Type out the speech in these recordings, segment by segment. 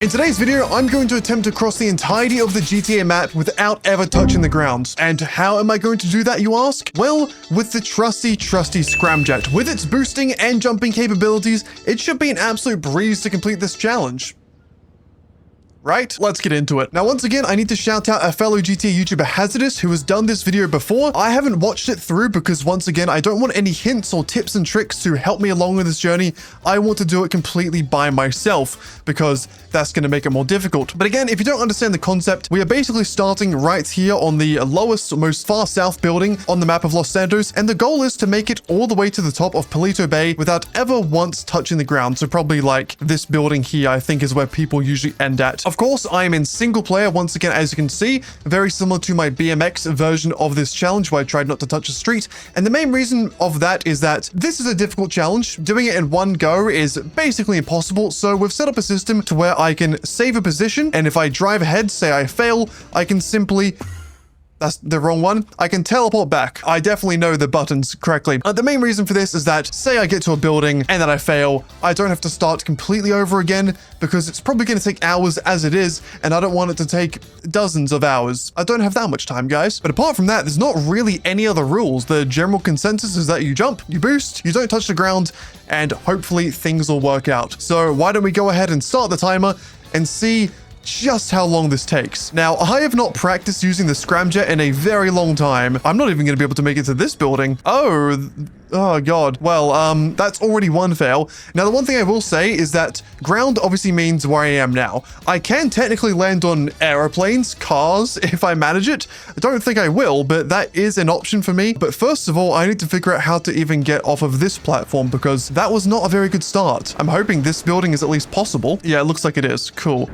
In today's video, I'm going to attempt to cross the entirety of the GTA map without ever touching the ground. And how am I going to do that, you ask? Well, with the trusty Scramjet. With its boosting and jumping capabilities, it should be an absolute breeze to complete this challenge. Right? Let's get into it. Now, once again, I need to shout out a fellow GTA YouTuber, Hazardous, who has done this video before. I haven't watched it through because, once again, I don't want any hints or tips and tricks to help me along with this journey. I want to do it completely by myself because that's going to make it more difficult. But again, if you don't understand the concept, we are basically starting right here on the lowest, most far south building on the map of Los Santos, and the goal is to make it all the way to the top of Palito Bay without ever once touching the ground. So probably like this building here, I think, is where people usually end at. Of course, I am in single player, once again, as you can see, very similar to my BMX version of this challenge where I tried not to touch the street. And the main reason of that is that this is a difficult challenge. Doing it in one go is basically impossible. So we've set up a system to where I can save a position, and if I drive ahead, say I fail, I can simply... That's the wrong one. I can teleport back. I definitely know the buttons correctly. The main reason for this is that, say I get to a building and then I fail, I don't have to start completely over again because it's probably going to take hours as it is, and I don't want it to take dozens of hours. I don't have that much time, guys. But apart from that, there's not really any other rules. The general consensus is that you jump, you boost, you don't touch the ground, and hopefully things will work out. So why don't we go ahead and start the timer and see just how long this takes. Now, I have not practiced using the Scramjet in a very long time. I'm not even going to be able to make it to this building. Oh god. Well, that's already one fail. Now, the one thing I will say is that ground obviously means where I am now. I can technically land on airplanes, cars, if I manage it. I don't think I will, but that is an option for me. But first of all, I need to figure out how to even get off of this platform because that was not a very good start. I'm hoping this building is at least possible. Yeah, it looks like it is. Cool.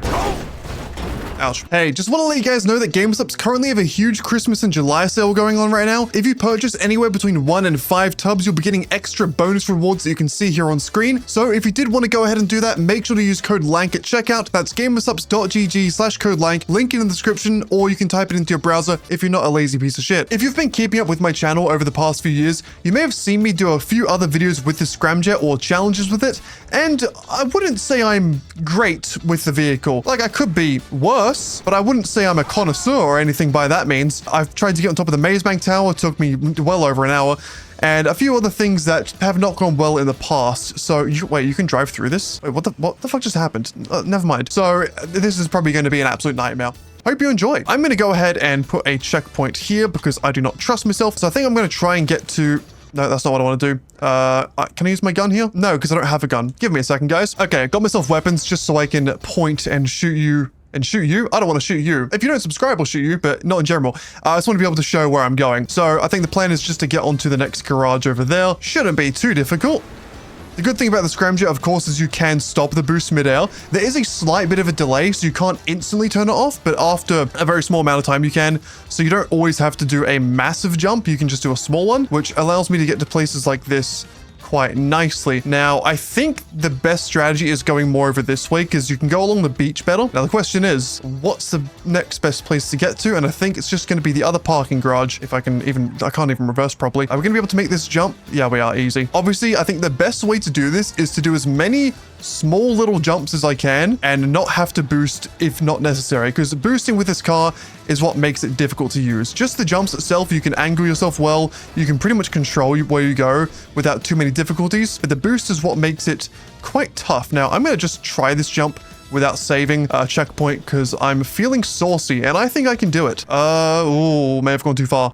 Ouch. Hey, just want to let you guys know that GameStop's currently have a huge Christmas and July sale going on right now. If you purchase anywhere between 1 and 5 tubs, you'll be getting extra bonus rewards that you can see here on screen. So if you did want to go ahead and do that, make sure to use code LANK at checkout. That's gamersubs.gg/code LANK, link in the description, or you can type it into your browser if you're not a lazy piece of shit. If you've been keeping up with my channel over the past few years, you may have seen me do a few other videos with the Scramjet or challenges with it, and I wouldn't say I'm great with the vehicle. Like, I could be worse, but I wouldn't say I'm a connoisseur or anything by that means. I've tried to get on top of the Maze Bank Tower, it took me well over an hour, and a few other things that have not gone well in the past. So, wait, you can drive through this? Wait, what the fuck just happened? Never mind. So, this is probably going to be an absolute nightmare. Hope you enjoy. I'm going to go ahead and put a checkpoint here because I do not trust myself. So I think I'm going to try and get to... No, that's not what I want to do. Can I use my gun here? No, because I don't have a gun. Give me a second, guys. Okay, I got myself weapons just so I can point and shoot you. And shoot you? I don't want to shoot you. If you don't subscribe, I'll shoot you, but not in general. I just want to be able to show where I'm going. So I think the plan is just to get onto the next garage over there. Shouldn't be too difficult. The good thing about the Scramjet, of course, is you can stop the boost midair. There is a slight bit of a delay, so you can't instantly turn it off, but after a very small amount of time, you can. So you don't always have to do a massive jump. You can just do a small one, which allows me to get to places like this quite nicely. Now, I think the best strategy is going more over this way because you can go along the beach better. Now, the question is, what's the next best place to get to? And I think it's just going to be the other parking garage. If I can even, I can't even reverse properly. Are we going to be able to make this jump? Yeah, we are. Easy. Obviously, I think the best way to do this is to do as many small little jumps as I can and not have to boost if not necessary, because boosting with this car is what makes it difficult to use. Just the jumps itself, you can angle yourself well, you can pretty much control where you go without too many difficulties, but the boost is what makes it quite tough. Now, I'm going to just try this jump without saving a checkpoint because I'm feeling saucy and I think I can do it. Oh, may have gone too far.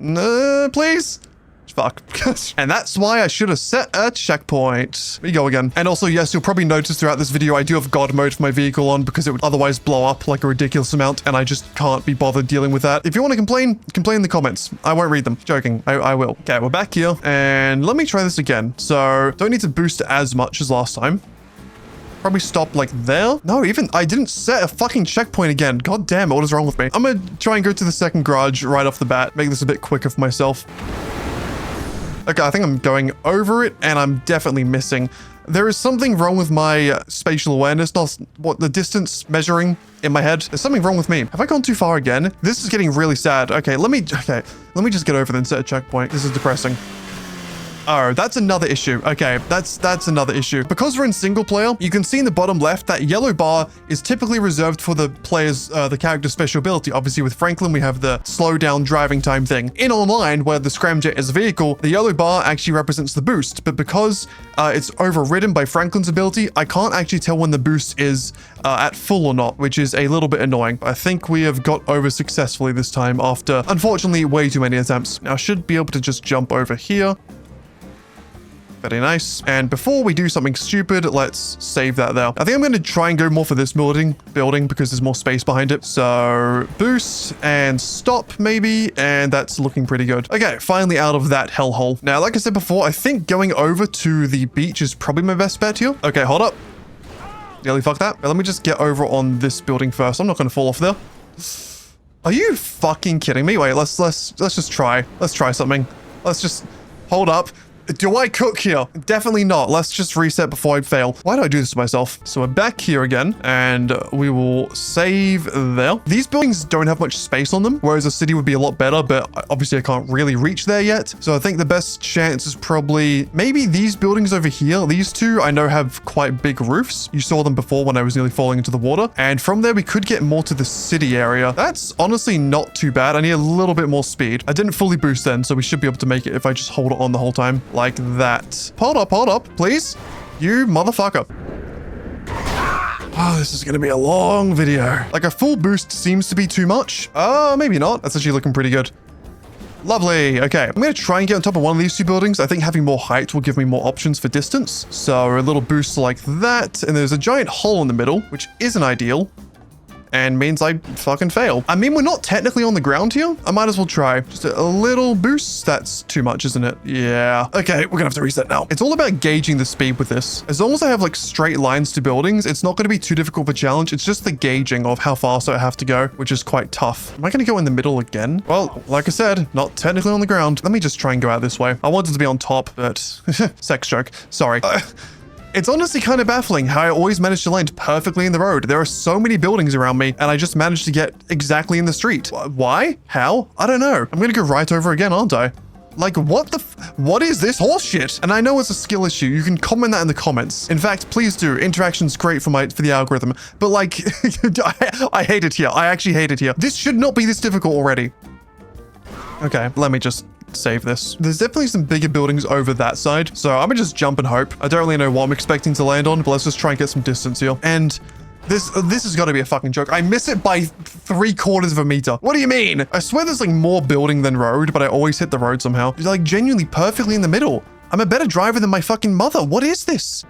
Please? Fuck. And that's why I should have set a checkpoint. Here we go again. And also, yes, you'll probably notice throughout this video, I do have God mode for my vehicle on because it would otherwise blow up like a ridiculous amount, and I just can't be bothered dealing with that. If you want to complain in the comments. I won't read them. Joking. I will. Okay, we're back here, and let me try this again. So, don't need to boost as much as last time. Probably stop like there. No, even I didn't set a fucking checkpoint again. God damn it, what is wrong with me? I'm gonna try and go to the second garage right off the bat. Make this a bit quicker for myself. Okay, I think I'm going over it, and I'm definitely missing. There is something wrong with my spatial awareness, not what the distance measuring in my head. There's something wrong with me. Have I gone too far again? This is getting really sad. Okay, let me just get over there and set a checkpoint. This is depressing. Oh, that's another issue. Okay, that's another issue. Because we're in single player, you can see in the bottom left that yellow bar is typically reserved for the player's, the character's special ability. Obviously, with Franklin, we have the slow down driving time thing. In online, where the Scramjet is a vehicle, the yellow bar actually represents the boost. But because it's overridden by Franklin's ability, I can't actually tell when the boost is at full or not, which is a little bit annoying. I think we have got over successfully this time after, unfortunately, way too many attempts. Now, I should be able to just jump over here. Very nice. And before we do something stupid, let's save that there. I think I'm going to try and go more for this building because there's more space behind it. So boost and stop maybe. And that's looking pretty good. Okay, finally out of that hellhole. Now, like I said before, I think going over to the beach is probably my best bet here. Okay, hold up. Nearly fucked that. Let me just get over on this building first. I'm not going to fall off there. Are you fucking kidding me? Wait, let's just try. Let's try something. Let's just hold up. Do I cook here? Definitely not. Let's just reset before I fail. Why do I do this to myself? So we're back here again, and we will save there. These buildings don't have much space on them, whereas a city would be a lot better, but obviously I can't really reach there yet. So I think the best chance is probably maybe these buildings over here. These two I know have quite big roofs. You saw them before when I was nearly falling into the water. And from there, we could get more to the city area. That's honestly not too bad. I need a little bit more speed. I didn't fully boost then, so we should be able to make it if I just hold it on the whole time. Like that. Hold up, please. You motherfucker. Oh, this is going to be a long video. Like a full boost seems to be too much. Oh, maybe not. That's actually looking pretty good. Lovely. Okay, I'm going to try and get on top of one of these two buildings. I think having more height will give me more options for distance. So a little boost like that. And there's a giant hole in the middle, which isn't ideal. And means I fucking fail. I mean, we're not technically on the ground here. I might as well try. Just a little boost. That's too much, isn't it? Yeah. Okay, we're gonna have to reset now. It's all about gauging the speed with this. As long as I have like straight lines to buildings, it's not gonna be too difficult of a challenge. It's just the gauging of how fast I have to go, which is quite tough. Am I gonna go in the middle again? Well, like I said, not technically on the ground. Let me just try and go out this way. I wanted to be on top, but sex joke. Sorry. It's honestly kind of baffling how I always manage to land perfectly in the road. There are so many buildings around me, and I just managed to get exactly in the street. Why? How? I don't know. I'm gonna go right over again, aren't I? Like, what is this horse shit? And I know it's a skill issue. You can comment that in the comments. In fact, please do. Interaction's great for the algorithm. But like, I hate it here. I actually hate it here. This should not be this difficult already. Okay, let me just save this. There's definitely some bigger buildings over that side, so I'm gonna just jump and hope. I don't really know what I'm expecting to land on, but let's just try and get some distance here. And this has got to be a fucking joke. I miss it by 3/4 of a meter. What do you mean? I swear there's like more building than road, but I always hit the road somehow. It's like genuinely perfectly in the middle. I'm a better driver than my fucking mother. What is this?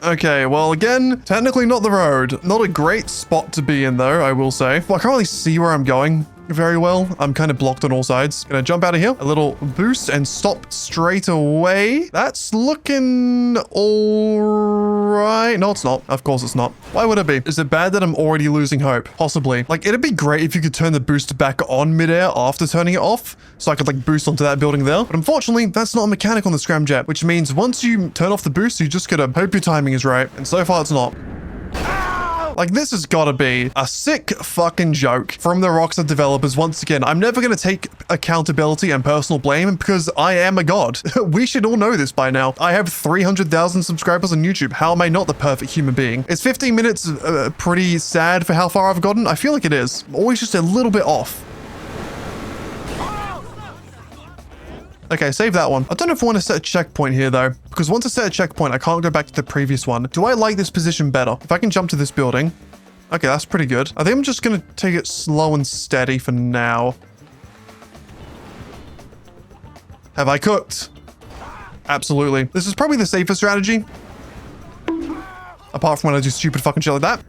Okay, well, again, technically not the road. Not a great spot to be in, though, I will say. Well, I can't really see where I'm going very well. I'm kind of blocked on all sides. Gonna jump out of here. A little boost and stop straight away. That's looking all right. No, it's not. Of course it's not. Why would it be? Is it bad that I'm already losing hope? Possibly. Like, it'd be great if you could turn the boost back on midair after turning it off, so I could like boost onto that building there. But unfortunately, that's not a mechanic on the Scramjet, which means once you turn off the boost, you just gotta hope your timing is right. And so far, it's not. Like, this has got to be a sick fucking joke from the Rockstar developers. Once again, I'm never going to take accountability and personal blame because I am a god. We should all know this by now. I have 300,000 subscribers on YouTube. How am I not the perfect human being? Is 15 minutes pretty sad for how far I've gotten? I feel like it is. I'm always just a little bit off. Okay, save that one. I don't know if I want to set a checkpoint here though, because once I set a checkpoint, I can't go back to the previous one. Do I like this position better? If I can jump to this building. Okay, that's pretty good. I think I'm just going to take it slow and steady for now. Have I cooked? Absolutely. This is probably the safer strategy. Apart from when I do stupid fucking shit like that.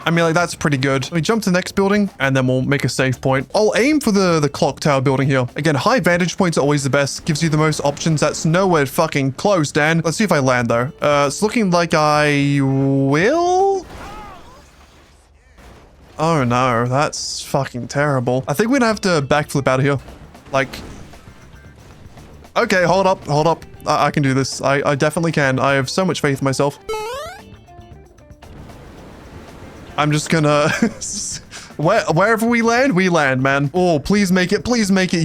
I mean, like, that's pretty good. Let me jump to the next building, and then we'll make a save point. I'll aim for the clock tower building here. Again, high vantage points are always the best. Gives you the most options. That's nowhere fucking close, Dan. Let's see if I land, though. It's looking like I will? Oh, no. That's fucking terrible. I think we're gonna have to backflip out of here. Like... Okay, hold up, hold up. I can do this. I definitely can. I have so much faith in myself. I'm just gonna Wherever we land, man. Oh, please make it,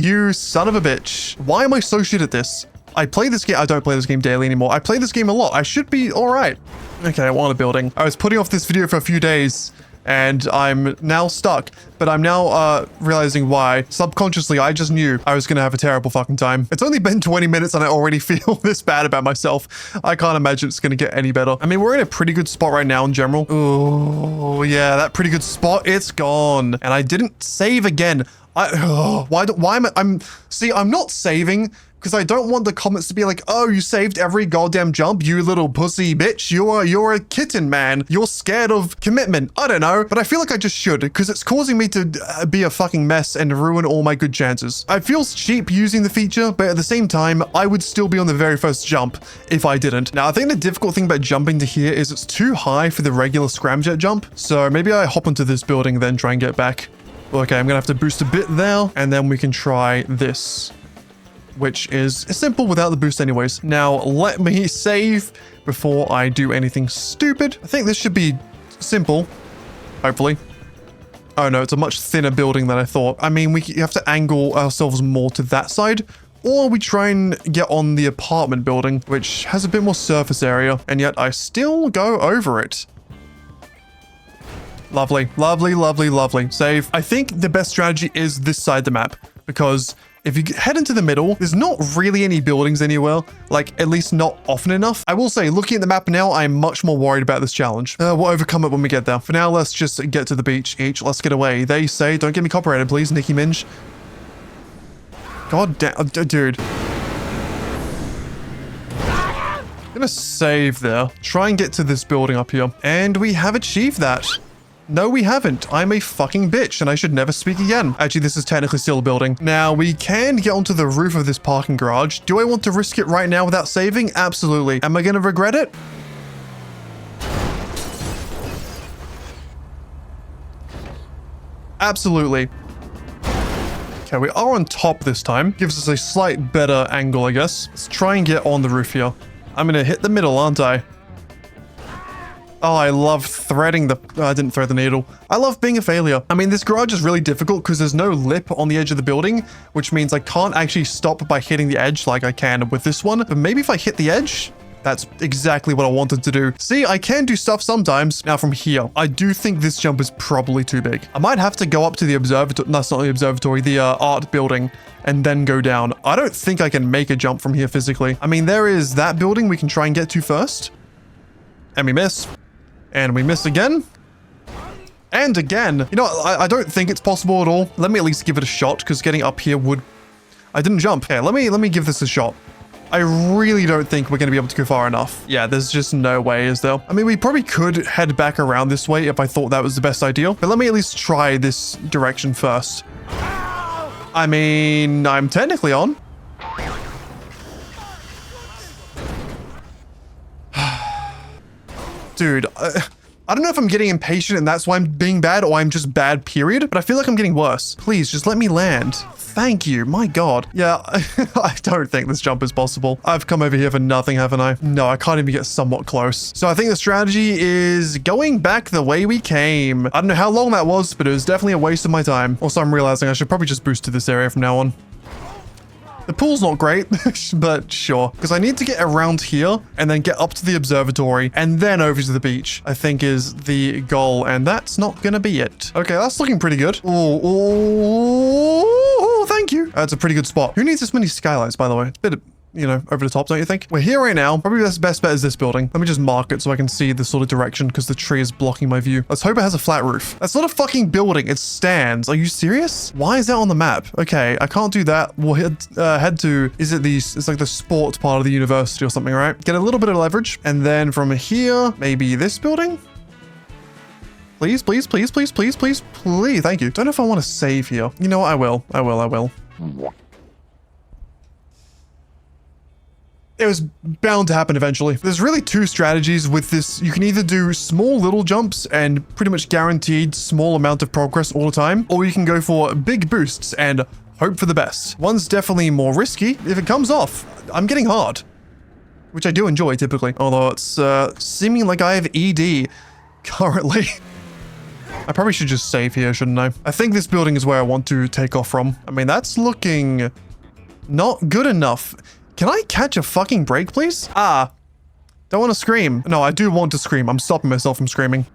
you son of a bitch. Why am I so shit at this? I play this game. I don't play this game daily anymore. I play this game a lot. I should be all right. Okay, I want a building. I was putting off this video for a few days and I'm now stuck, but I'm now realizing why. Subconsciously, I just knew I was gonna have a terrible fucking time. It's only been 20 minutes and I already feel this bad about myself. I can't imagine it's gonna get any better. I mean, we're in a pretty good spot right now in general. Oh, yeah, that pretty good spot, it's gone. And I didn't save again. Why am I, I'm not saving because I don't want the comments to be like, oh, you saved every goddamn jump, you little pussy bitch. You're a kitten, man. You're scared of commitment. I don't know, but I feel like I just should because it's causing me to be a fucking mess and ruin all my good chances. I feel cheap using the feature, but at the same time, I would still be on the very first jump if I didn't. Now, I think the difficult thing about jumping to here is it's too high for the regular scramjet jump. So maybe I hop into this building, then try and get back. Okay, I'm gonna have to boost a bit there, and then we can try this, which is simple without the boost anyways. Now, let me save before I do anything stupid. I think this should be simple, hopefully. Oh no, it's a much thinner building than I thought. I mean, we have to angle ourselves more to that side, or we try and get on the apartment building, which has a bit more surface area, and yet I still go over it. Lovely, lovely, lovely, lovely. Save. I think the best strategy is this side of the map, because if you head into the middle, there's not really any buildings anywhere, like at least not often enough. I will say, looking at the map now, I'm much more worried about this challenge. We'll overcome it when we get there. For now, let's just get to the beach each. Let's get away. They say, don't get me copyrighted, please, Nicki Minaj. God damn, dude. I'm gonna save there. Try and get to this building up here. And we have achieved that. No, we haven't. I'm a fucking bitch and I should never speak again. Actually, this is technically still a building. Now, we can get onto the roof of this parking garage. Do I want to risk it right now without saving? Absolutely. Am I going to regret it? Absolutely. Okay, we are on top this time. Gives us a slight better angle, I guess. Let's try and get on the roof here. I'm going to hit the middle, aren't I? Oh, I love threading the... I didn't thread the needle. I love being a failure. I mean, this garage is really difficult because there's no lip on the edge of the building, which means I can't actually stop by hitting the edge like I can with this one. But maybe if I hit the edge, that's exactly what I wanted to do. See, I can do stuff sometimes. Now from here, I do think this jump is probably too big. I might have to go up to the observatory. That's not the observatory, the art building, and then go down. I don't think I can make a jump from here physically. I mean, there is that building we can try and get to first. And we miss. And we miss again. And again. You know, I don't think it's possible at all. Let me at least give it a shot, because getting up here would... I didn't jump. Okay, let me give this a shot. I really don't think we're going to be able to go far enough. Yeah, there's just no way, is there? I mean, we probably could head back around this way if I thought that was the best idea. But let me at least try this direction first. I mean, I'm technically on. Dude, I don't know if I'm getting impatient and that's why I'm being bad, or I'm just bad, period. But I feel like I'm getting worse. Please, just let me land. Thank you. My God. Yeah, I don't think this jump is possible. I've come over here for nothing, haven't I? No, I can't even get somewhat close. So I think the strategy is going back the way we came. I don't know how long that was, but it was definitely a waste of my time. Also, I'm realizing I should probably just boost to this area from now on. The pool's not great, but sure. Because I need to get around here and then get up to the observatory and then over to the beach, I think is the goal. And that's not going to be it. Okay, that's looking pretty good. Oh, thank you. That's a pretty good spot. Who needs this many skylights, by the way? It's a bit of, you know, over the top, don't you think? We're here right now. Probably the best bet is this building. Let me just mark it so I can see the sort of direction because the tree is blocking my view. Let's hope it has a flat roof. That's not a fucking building. It stands. Are you serious? Why is that on the map? Okay, I can't do that. We'll head to, is it it's like the sports part of the university or something, right? Get a little bit of leverage. And then from here, maybe this building? Please, please, please, please, please, please, please. Thank you. Don't know if I want to save here. You know what? I will. It was bound to happen eventually. There's really two strategies with this. You can either do small little jumps and pretty much guaranteed small amount of progress all the time, or you can go for big boosts and hope for the best. One's definitely more risky. If it comes off, I'm getting hard, which I do enjoy typically, although it's seeming like I have ED currently. I probably should just save here, shouldn't I? I think this building is where I want to take off from. I mean, that's looking not good enough. Can I catch a fucking break, please? Ah, don't want to scream. No, I do want to scream. I'm stopping myself from screaming.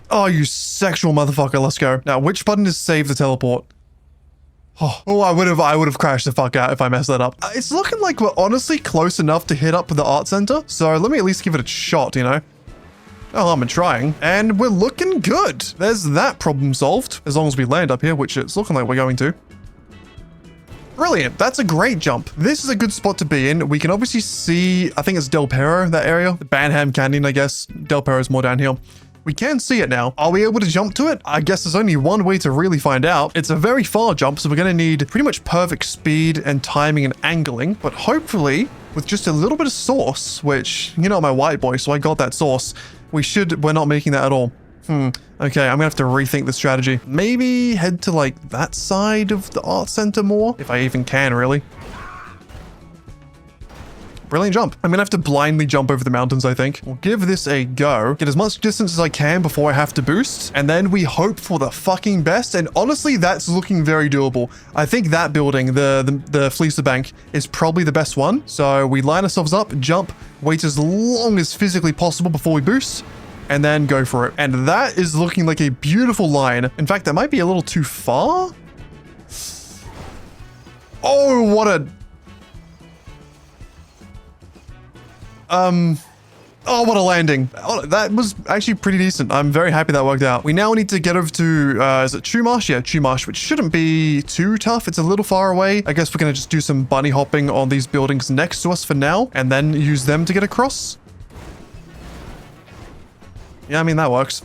Oh, you sexual motherfucker. Let's go. Now, which button is save the teleport? Oh, I would have crashed the fuck out if I messed that up. It's looking like we're honestly close enough to hit up the art center. So let me at least give it a shot, you know? No harm in trying. And we're looking good. There's that problem solved. As long as we land up here, which it's looking like we're going to. Brilliant. That's a great jump. This is a good spot to be in. We can obviously see, I think it's Del Perro, that area. The Banham Canyon, I guess. Del Perro is more down here. We can see it now. Are we able to jump to it? I guess there's only one way to really find out. It's a very far jump, so we're going to need pretty much perfect speed and timing and angling. But hopefully, with just a little bit of sauce, which, you know, I'm a white boy, so I got that sauce. We're not making that at all. Okay, I'm gonna have to rethink the strategy. Maybe head to like that side of the art center more, if I even can, really. Brilliant jump. I'm gonna have to blindly jump over the mountains, I think. We'll give this a go. Get as much distance as I can before I have to boost. And then we hope for the fucking best. And honestly, that's looking very doable. I think that building, the Fleecer Bank, is probably the best one. So we line ourselves up, jump, wait as long as physically possible before we boost, and then go for it. And that is looking like a beautiful line. In fact, that might be a little too far. Oh, what a... Oh, what a landing. Oh, that was actually pretty decent. I'm very happy that worked out. We now need to get over to, is it Chumash? Yeah, Chumash, which shouldn't be too tough. It's a little far away. I guess we're going to just do some bunny hopping on these buildings next to us for now, and then use them to get across. Yeah, I mean, that works.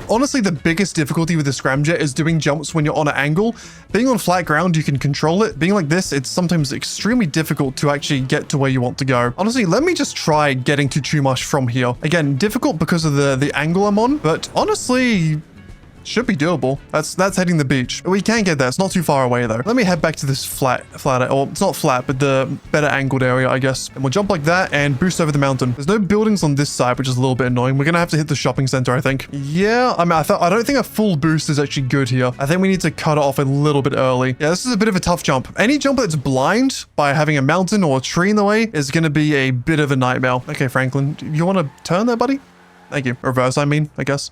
Honestly, the biggest difficulty with the Scramjet is doing jumps when you're on an angle. Being on flat ground, you can control it. Being like this, it's sometimes extremely difficult to actually get to where you want to go. Honestly, let me just try getting to Chumash from here. Again, difficult because of the angle I'm on, but honestly, should be doable. That's heading the beach. We can get there. It's not too far away though. Let me head back to this flat, or it's not flat, but the better angled area, I guess. And we'll jump like that and boost over the mountain. There's no buildings on this side, which is a little bit annoying. We're gonna have to hit the shopping center, I think. Yeah, I mean, I don't think a full boost is actually good here. I think we need to cut it off a little bit early. Yeah, this is a bit of a tough jump. Any jump that's blind by having a mountain or a tree in the way is gonna be a bit of a nightmare. Okay, Franklin, you want to turn there, buddy? Thank you. Reverse, I mean, I guess.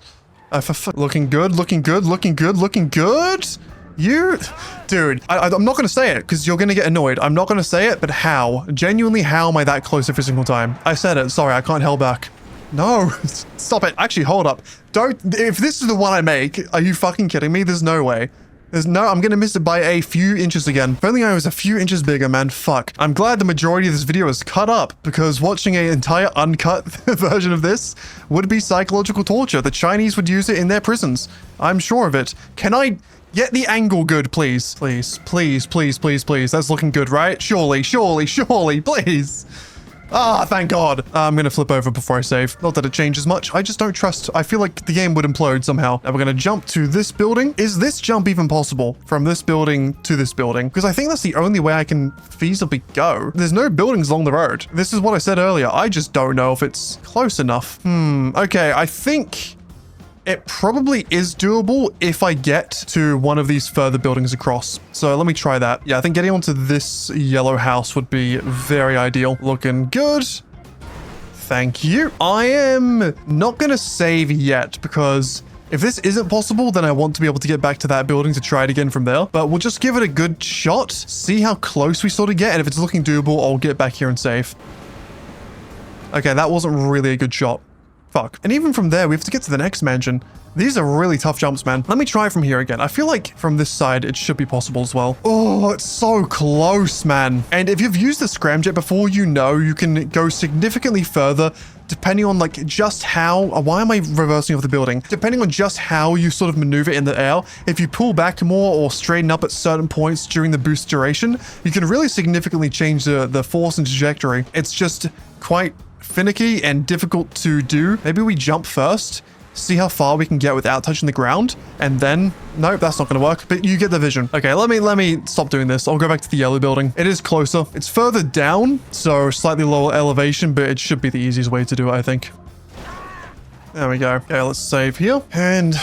Looking good, looking good, looking good, looking good. You, dude, I'm not going to say it because you're going to get annoyed. I'm not going to say it, but how? Genuinely, how am I that close every single time? I said it. Sorry, I can't hold back. No, stop it. Actually, hold up. Don't, if this is the one I make, are you fucking kidding me? There's no way. I'm gonna miss it by a few inches again. If only I was a few inches bigger, man. Fuck. I'm glad the majority of this video is cut up because watching an entire uncut version of this would be psychological torture. The Chinese would use it in their prisons. I'm sure of it. Can I get the angle good, please? Please, please, please, please, please. That's looking good, right? Surely, surely, surely, please. Ah, thank God. I'm gonna flip over before I save. Not that it changes much. I just don't trust. I feel like the game would implode somehow. Now we're gonna jump to this building. Is this jump even possible from this building to this building? Because I think that's the only way I can feasibly go. There's no buildings along the road. This is what I said earlier. I just don't know if it's close enough. Okay, I think it probably is doable if I get to one of these further buildings across. So let me try that. Yeah, I think getting onto this yellow house would be very ideal. Looking good. Thank you. I am not going to save yet because if this isn't possible, then I want to be able to get back to that building to try it again from there. But we'll just give it a good shot, see how close we sort of get. And if it's looking doable, I'll get back here and save. Okay, that wasn't really a good shot. Fuck. And even from there, we have to get to the next mansion. These are really tough jumps, man. Let me try from here again. I feel like from this side, it should be possible as well. Oh, it's so close, man. And if you've used the Scramjet before, you know you can go significantly further depending on like just how, why am I reversing off the building? Depending on just how you sort of maneuver in the air, if you pull back more or straighten up at certain points during the boost duration, you can really significantly change the force and trajectory. It's just quite finicky and difficult to do. Maybe we jump first see how far we can get without touching the ground, and then, nope, that's not gonna work, but you get the vision. Okay, let me stop doing this. I'll go back to the yellow building. It is closer. It's further down, so slightly lower elevation, but it should be the easiest way to do it, I think. There we go. Okay, let's save here and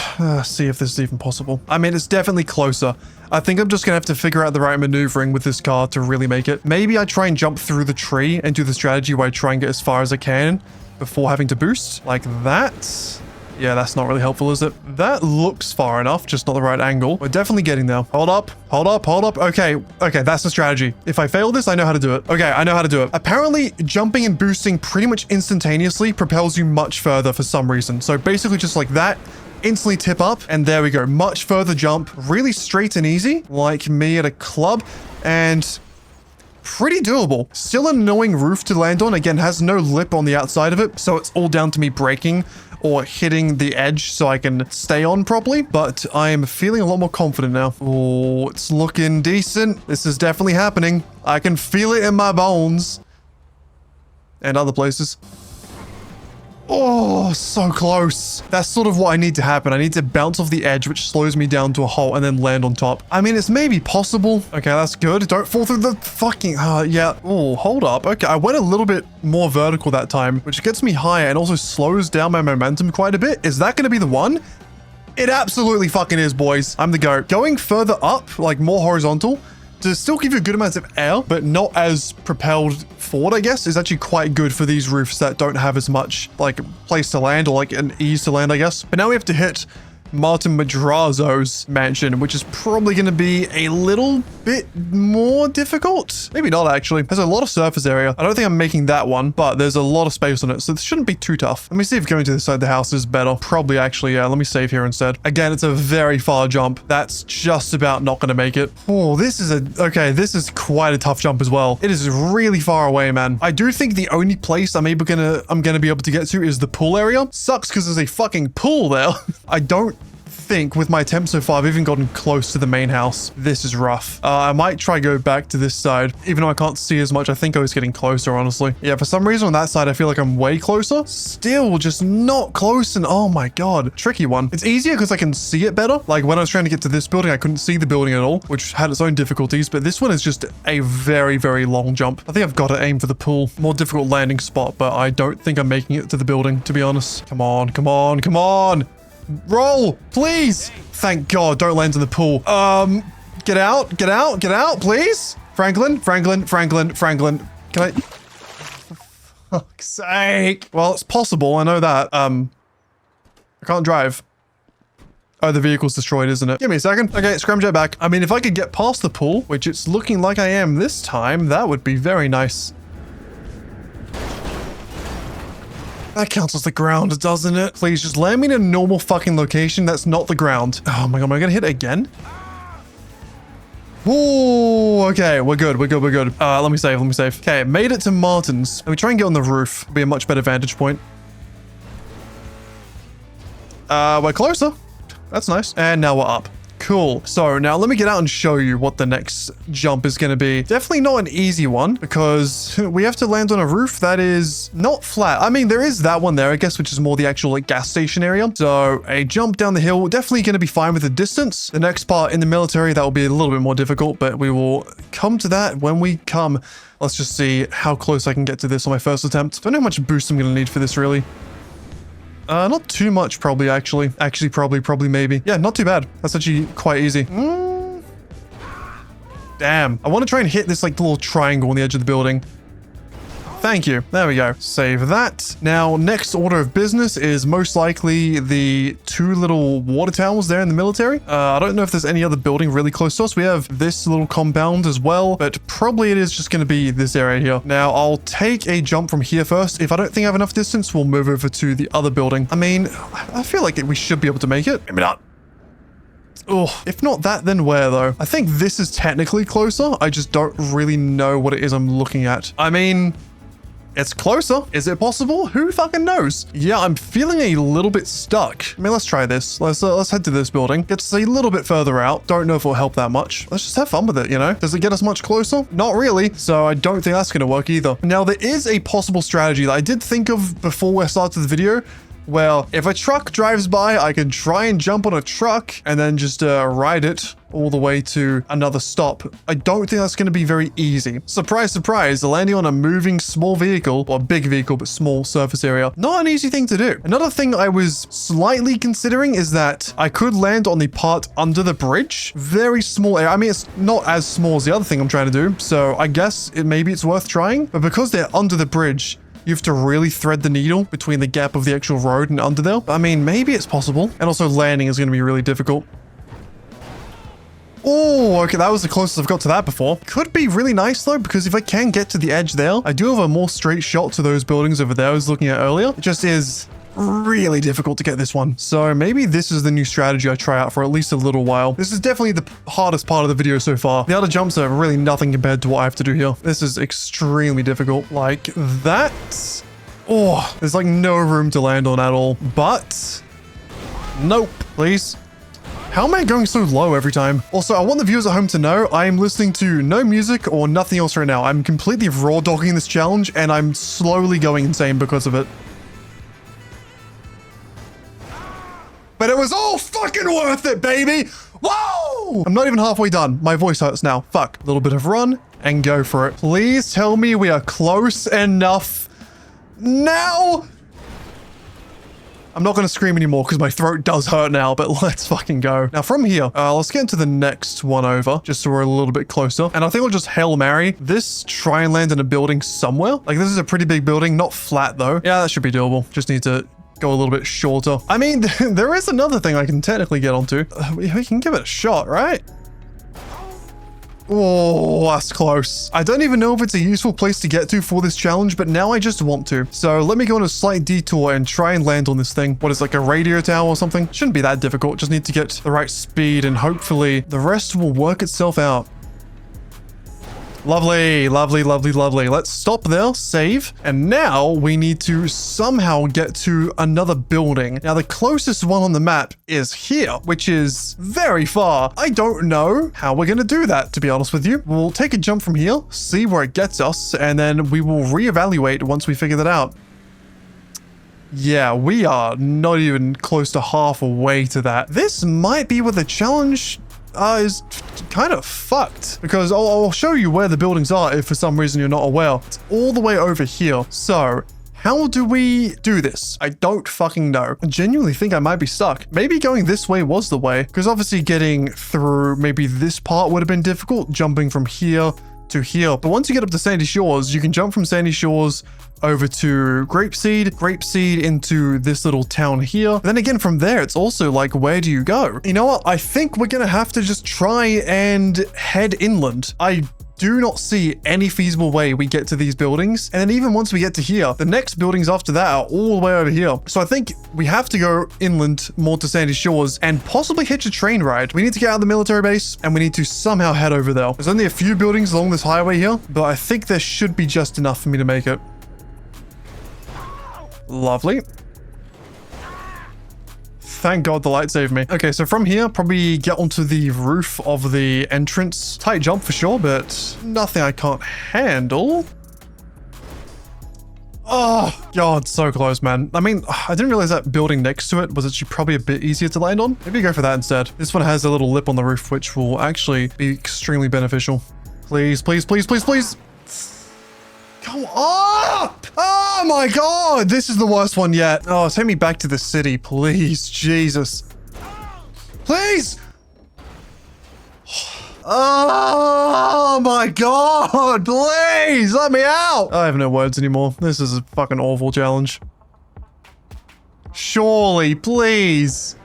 see if this is even possible. I mean, it's definitely closer. I think I'm just gonna have to figure out the right maneuvering with this car to really make it. Maybe I try and jump through the tree and do the strategy where I try and get as far as I can before having to boost, like that. Yeah, that's not really helpful, is it? That looks far enough, just not the right angle. We're definitely getting there. Hold up, hold up, hold up. Okay, that's the strategy. If I fail this, I know how to do it. Okay, I know how to do it. Apparently, jumping and boosting pretty much instantaneously propels you much further for some reason. So basically just like that, instantly tip up, and there we go. Much further jump, really straight and easy, like me at a club, and pretty doable. Still an annoying roof to land on. Again, has no lip on the outside of it, so it's all down to me braking or hitting the edge so I can stay on properly, but I am feeling a lot more confident now. Oh, it's looking decent. This is definitely happening. I can feel it in my bones. And other places. Oh, so close. That's sort of what I need to happen. I need to bounce off the edge, which slows me down to a halt, and then land on top. I mean, it's maybe possible. Okay, that's good. Don't fall through the fucking... yeah. Oh, hold up. Okay, I went a little bit more vertical that time, which gets me higher and also slows down my momentum quite a bit. Is that going to be the one? It absolutely fucking is, boys. I'm the GOAT. Going further up, like more horizontal, to still give you a good amount of air, but not as propelled forward, I guess, is actually quite good for these roofs that don't have as much like place to land or like an ease to land, I guess. But now we have to hit Martin Madrazo's mansion, which is probably going to be a little bit more difficult. Maybe not, actually. There's a lot of surface area. I don't think I'm making that one, but there's a lot of space on it, so this shouldn't be too tough. Let me see if going to this side of the house is better. Probably, actually, yeah. Let me save here instead. Again, it's a very far jump. That's just about not going to make it. Oh, this is quite a tough jump as well. It is really far away, man. I do think the only place I'm gonna be able to get to is the pool area. Sucks because there's a fucking pool there. I don't think with my attempt so far I've even gotten close to the main house. This is rough. I might try go back to this side, even though I can't see as much. I think I was getting closer, honestly. Yeah, for some reason on that side I feel like I'm way closer. Still just not close, and oh my god, tricky one. It's easier because I can see it better. Like when I was trying to get to this building, I couldn't see the building at all, which had its own difficulties, but this one is just a very, very long jump. I think I've got to aim for the pool. More difficult landing spot, but I don't think I'm making it to the building, to be honest. Come on, come on, come on. Roll, please. Thank God, don't land in the pool. Get out, get out, get out, please. Franklin. Can I? For fuck's sake. Well, it's possible, I know that. I can't drive. Oh, the vehicle's destroyed, isn't it? Give me a second. Okay, Scramjet back. I mean, if I could get past the pool, which it's looking like I am this time, that would be very nice. That counts as the ground, doesn't it? Please just land me in a normal fucking location that's not the ground. Oh my god, am I gonna hit it again? Oh, okay, we're good. Let me save. Okay, made it to Martin's. Let me try and get on the roof. It'll be a much better vantage point. We're closer. That's nice. And now we're up. Cool. So now let me get out and show you what the next jump is going to be. Definitely not an easy one because we have to land on a roof that is not flat. I mean, there is that one there, I guess, which is more the actual like gas station area. So a jump down the hill, definitely going to be fine with the distance. The next part in the military, that will be a little bit more difficult, but we will come to that when we come. Let's just see how close I can get to this on my first attempt. Don't know how much boost I'm going to need for this, really. Not too much, probably, actually. Probably, maybe. Yeah, not too bad. That's actually quite easy. Damn. I want to try and hit this, like, little triangle on the edge of the building. Thank you. There we go. Save that. Now, next order of business is most likely the two little water towers there in the military. I don't know if there's any other building really close to us. We have this little compound as well, but probably it is just going to be this area here. Now, I'll take a jump from here first. If I don't think I have enough distance, we'll move over to the other building. I mean, I feel like we should be able to make it. Maybe not. Oh, if not that, then where though? I think this is technically closer. I just don't really know what it is I'm looking at. I mean, it's closer. Is it possible? Who fucking knows? Yeah, I'm feeling a little bit stuck. I mean, let's try this. Let's head to this building. It's a little bit further out. Don't know if it'll help that much. Let's just have fun with it, you know? Does it get us much closer? Not really. So I don't think that's going to work either. Now, there is a possible strategy that I did think of before we started the video, Well, if a truck drives by, I can try and jump on a truck and then just ride it all the way to another stop. I don't think that's going to be very easy. Surprise, surprise, landing on a moving small vehicle, or big vehicle, but small surface area. Not an easy thing to do. Another thing I was slightly considering is that I could land on the part under the bridge. Very small area. I mean, it's not as small as the other thing I'm trying to do. So I guess maybe it's worth trying, but because they're under the bridge, you have to really thread the needle between the gap of the actual road and under there. I mean, maybe it's possible. And also landing is going to be really difficult. Oh, okay, that was the closest I've got to that before. Could be really nice though, because if I can get to the edge there, I do have a more straight shot to those buildings over there I was looking at earlier. It just is really difficult to get this one. So maybe this is the new strategy I try out for at least a little while. This is definitely the hardest part of the video so far. The other jumps are really nothing compared to what I have to do here. This is extremely difficult. Like that. Oh, there's like no room to land on at all. But nope, please. How am I going so low every time? Also, I want the viewers at home to know I am listening to no music or nothing else right now. I'm completely raw dogging this challenge and I'm slowly going insane because of it. But it was all fucking worth it, baby! Whoa! I'm not even halfway done. My voice hurts now. Fuck. A little bit of run and go for it. Please tell me we are close enough now. I'm not going to scream anymore because my throat does hurt now, but let's fucking go. Now from here, let's get into the next one over, just so we're a little bit closer. And I think we'll just Hail Mary this, try and land in a building somewhere. Like this is a pretty big building, not flat though. Yeah, that should be doable. Just need to go a little bit shorter. I mean, there is another thing I can technically get onto. We can give it a shot, right? Oh, that's close. I don't even know if it's a useful place to get to for this challenge, but now I just want to. So let me go on a slight detour and try and land on this thing. What is it, like a radio tower or something? Shouldn't be that difficult. Just need to get the right speed and hopefully the rest will work itself out. Lovely, lovely, lovely, lovely. Let's stop there, save. And now we need to somehow get to another building. Now, the closest one on the map is here, which is very far. I don't know how we're going to do that, to be honest with you. We'll take a jump from here, see where it gets us, and then we will reevaluate once we figure that out. Yeah, we are not even close to halfway to that. This might be where the challenge is kind of fucked, because I'll show you where the buildings are if for some reason you're not aware. It's all the way over here. So how do we do this? I don't fucking know. I genuinely think I might be stuck. Maybe going this way was the way, because obviously getting through maybe this part would have been difficult, jumping from here to here. But once you get up to Sandy Shores, you can jump from Sandy Shores over to Grapeseed into this little town here. And then again from there, it's also like, where do you go? You know what? I think we're gonna have to just try and head inland. I do not see any feasible way we get to these buildings. And then even once we get to here, the next buildings after that are all the way over here. So I think we have to go inland more to Sandy Shores and possibly hitch a train ride. We need to get out of the military base and we need to somehow head over there. There's only a few buildings along this highway here, but I think there should be just enough for me to make it. Lovely. Thank God the light saved me. Okay, so from here, probably get onto the roof of the entrance. Tight jump for sure, but nothing I can't handle. Oh, God, so close, man. I mean, I didn't realize that building next to it was actually probably a bit easier to land on. Maybe go for that instead. This one has a little lip on the roof, which will actually be extremely beneficial. Please, please, please, please, please. Come up! Oh my God, this is the worst one yet. Oh, take me back to the city, please. Jesus. Please! Oh my God, please let me out! I have no words anymore. This is a fucking awful challenge. Surely, please.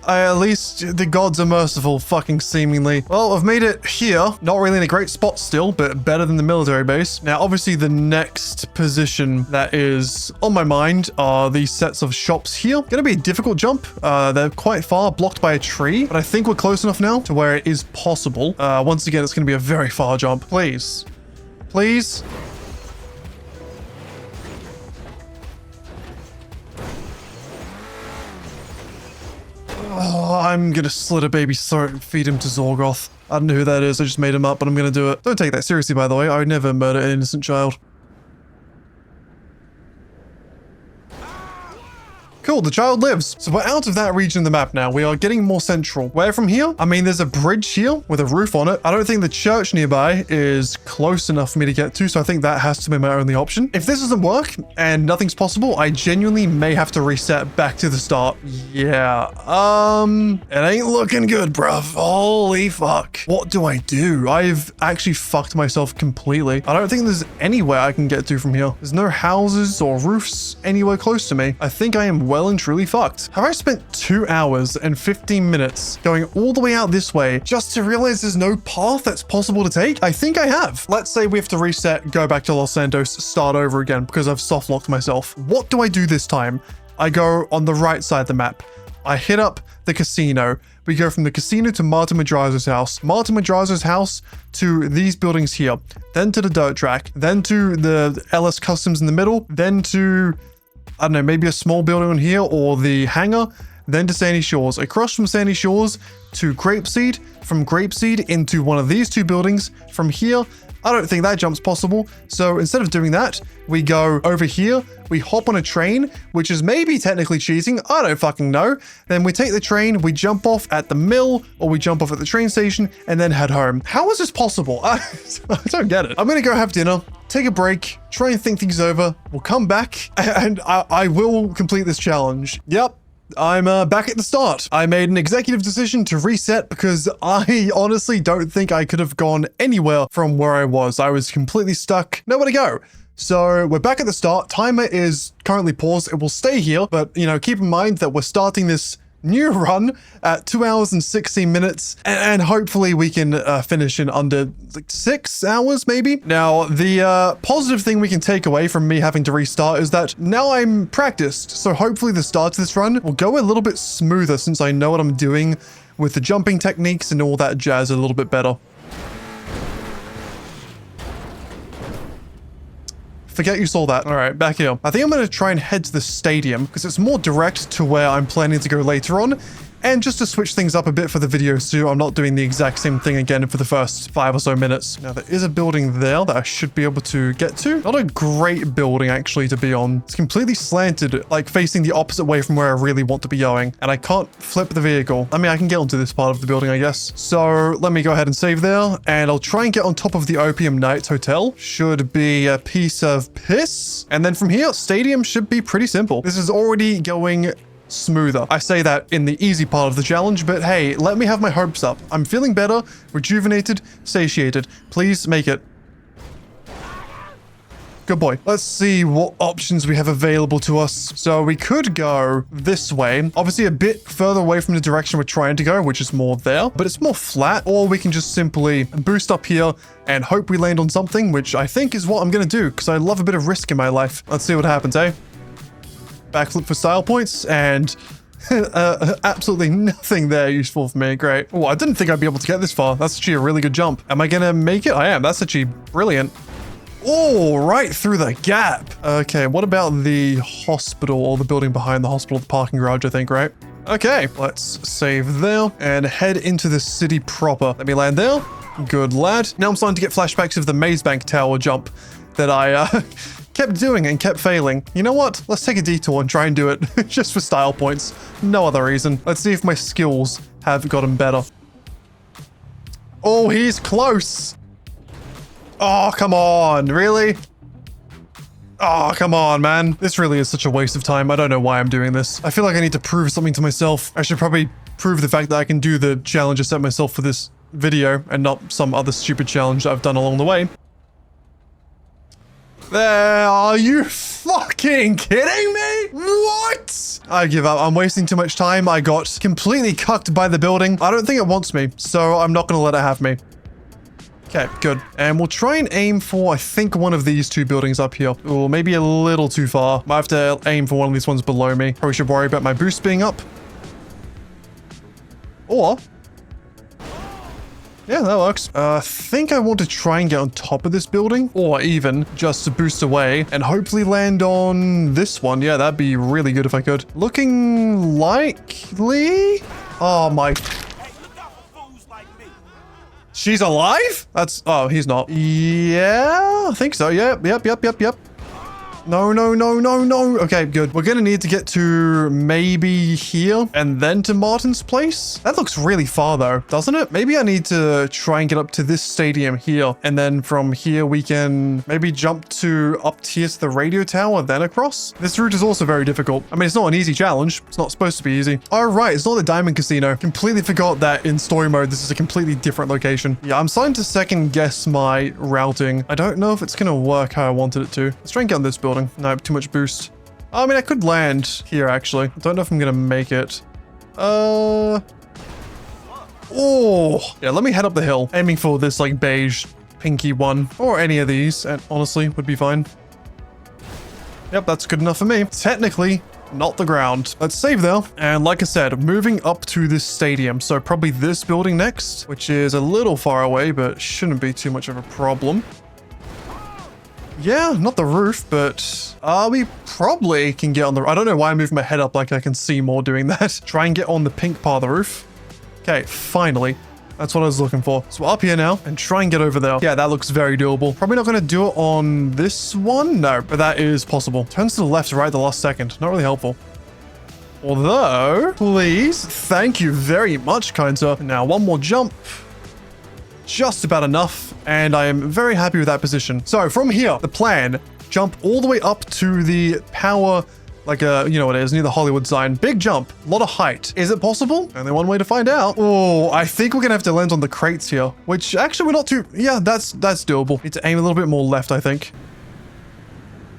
At least the gods are merciful, fucking seemingly. Well, I've made it here. Not really in a great spot still, but better than the military base. Now, obviously, the next position that is on my mind are these sets of shops here. Gonna be a difficult jump. They're quite far, blocked by a tree, but I think we're close enough now to where it is possible. Once again, it's gonna be a very far jump. Please. Please. Oh, I'm gonna slit a baby's throat and feed him to Zorgoth. I don't know who that is, I just made him up, but I'm gonna do it. Don't take that seriously, by the way. I would never murder an innocent child. Cool, the child lives. So we're out of that region of the map now. We are getting more central. Where from here? I mean, there's a bridge here with a roof on it. I don't think the church nearby is close enough for me to get to, so I think that has to be my only option. If this doesn't work and nothing's possible, I genuinely may have to reset back to the start. Yeah, it ain't looking good, bruv. Holy fuck. What do I do? I've actually fucked myself completely. I don't think there's anywhere I can get to from here. There's no houses or roofs anywhere close to me. I think I am well and truly fucked. Have I spent 2 hours and 15 minutes going all the way out this way just to realize there's no path that's possible to take? I think I have. Let's say we have to reset, go back to Los Santos, start over again because I've soft locked myself. What do I do this time? I go on the right side of the map. I hit up the casino. We go from the casino to Martin Madrazo's house, Martin Madrazo's house to these buildings here, then to the dirt track, then to the LS Customs in the middle, then to, I don't know, maybe a small building on here or the hangar, then to Sandy Shores, across from Sandy Shores to Grapeseed, from Grapeseed into one of these two buildings. From here, I don't think that jump's possible. So instead of doing that, we go over here, we hop on a train, which is maybe technically cheating. I don't fucking know. Then we take the train, we jump off at the mill, or we jump off at the train station and then head home. How is this possible? I don't get it. I'm gonna go have dinner, take a break, try and think things over. We'll come back and I will complete this challenge. Yep. I'm back at the start. I made an executive decision to reset because I honestly don't think I could have gone anywhere from where I was. I was completely stuck. Nowhere to go. So we're back at the start. Timer is currently paused. It will stay here, but you know, keep in mind that we're starting this new run at 2 hours and 16 minutes and hopefully we can finish in under like 6 hours maybe. Now the positive thing we can take away from me having to restart is that now I'm practiced, so hopefully the start to this run will go a little bit smoother since I know what I'm doing with the jumping techniques and all that jazz a little bit better. Forget you saw that. All right, back here. I think I'm going to try and head to the stadium because it's more direct to where I'm planning to go later on. And just to switch things up a bit for the video so I'm not doing the exact same thing again for the first 5 or so minutes. Now there is a building there that I should be able to get to. Not a great building actually to be on. It's completely slanted, like facing the opposite way from where I really want to be going. And I can't flip the vehicle. I mean, I can get onto this part of the building, I guess. So let me go ahead and save there. And I'll try and get on top of the Opium Knights Hotel. Should be a piece of piss. And then from here, stadium should be pretty simple. This is already going smoother. I say that in the easy part of the challenge, but hey, let me have my hopes up. I'm feeling better, rejuvenated, satiated. Please make it. Good boy. Let's see what options we have available to us. So we could go this way, obviously a bit further away from the direction we're trying to go, which is more there, but it's more flat, or we can just simply boost up here and hope we land on something, which I think is what I'm going to do because I love a bit of risk in my life. Let's see what happens, eh? Backflip for style points and absolutely nothing there useful for me. Great. Oh, I didn't think I'd be able to get this far. That's actually a really good jump. Am I gonna make it? I am. That's actually brilliant. Oh, right through the gap. Okay, what about the hospital or the building behind the hospital, the parking garage, I think, right? Okay, let's save there and head into the city proper. Let me land there. Good lad. Now I'm starting to get flashbacks of the Maze Bank Tower jump that I kept doing and kept failing. You know what? Let's take a detour and try and do it just for style points. No other reason. Let's see if my skills have gotten better. Oh, he's close. Oh, come on. Really? Oh, come on, man. This really is such a waste of time. I don't know why I'm doing this. I feel like I need to prove something to myself. I should probably prove the fact that I can do the challenge I set myself for this video and not some other stupid challenge that I've done along the way. There, are you fucking kidding me? What? I give up. I'm wasting too much time. I got completely cucked by the building. I don't think it wants me, so I'm not gonna let it have me. Okay, good. And we'll try and aim for, I think, one of these two buildings up here. Or maybe a little too far. Might have to aim for one of these ones below me. Probably should worry about my boost being up. Or... yeah, that works. I think I want to try and get on top of this building, or even just to boost away and hopefully land on this one. Yeah, that'd be really good if I could. Looking likely. Oh my. She's alive? That's, oh, he's not. Yeah, I think so. Yep. No, no, no, no, no. Okay, good. We're gonna need to get to maybe here and then to Martin's place. That looks really far though, doesn't it? Maybe I need to try and get up to this stadium here. And then from here, we can maybe jump up here to the radio tower, then across. This route is also very difficult. I mean, it's not an easy challenge. It's not supposed to be easy. Oh, right. It's not the Diamond Casino. Completely forgot that in story mode, this is a completely different location. Yeah, I'm starting to second guess my routing. I don't know if it's gonna work how I wanted it to. Let's try and get on this building. No, too much boost. I mean, I could land here, actually. I don't know if I'm gonna make it. Oh, yeah, let me head up the hill, aiming for this, like, beige, pinky one, or any of these, and honestly, would be fine. Yep, that's good enough for me. Technically, not the ground. Let's save though. And like I said, moving up to this stadium. So probably this building next, which is a little far away, but shouldn't be too much of a problem. Yeah, not the roof, but we probably can get on the... I don't know why I moved my head up like I can see more doing that. Try and get on the pink part of the roof. Okay, finally. That's what I was looking for. So we're up here now and try and get over there. Yeah, that looks very doable. Probably not going to do it on this one. No, but that is possible. Turns to the left right at the last second. Not really helpful. Although, please, thank you very much, kind sir. Now, one more jump. Just about enough. And I am very happy with that position. So from here, the plan, jump all the way up to the power... Like you know what it is, near the Hollywood sign. Big jump, a lot of height. Is it possible? Only one way to find out. Oh, I think we're gonna have to land on the crates here, which actually we're not too, yeah, that's doable. Need to aim a little bit more left, I think.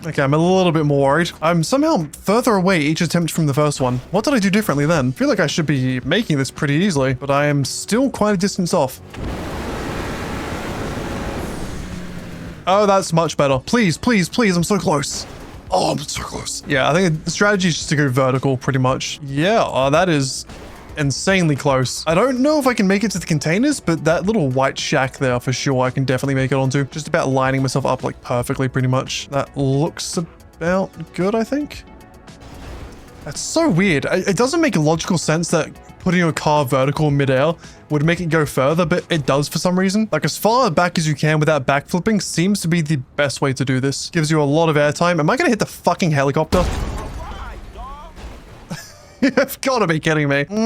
Okay, I'm a little bit more worried. I'm somehow further away each attempt from the first one. What did I do differently then? I feel like I should be making this pretty easily, but I am still quite a distance off. Oh, that's much better. Please, please, please, I'm so close. Oh, I'm so close. Yeah, I think the strategy is just to go vertical, pretty much. Yeah, that is insanely close. I don't know if I can make it to the containers, but that little white shack there, for sure, I can definitely make it onto. Just about lining myself up, like, perfectly, pretty much. That looks about good, I think. That's so weird. It doesn't make logical sense that putting your car vertical in midair would make it go further, but it does for some reason. Like, as far back as you can without backflipping seems to be the best way to do this. Gives you a lot of airtime. Am I gonna hit the fucking helicopter? You've gotta be kidding me. When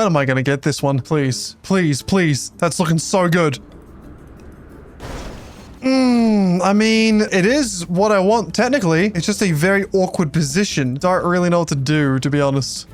am I gonna get this one? Please, please, please. That's looking so good. I mean, it is what I want, technically. It's just a very awkward position. Don't really know what to do, to be honest.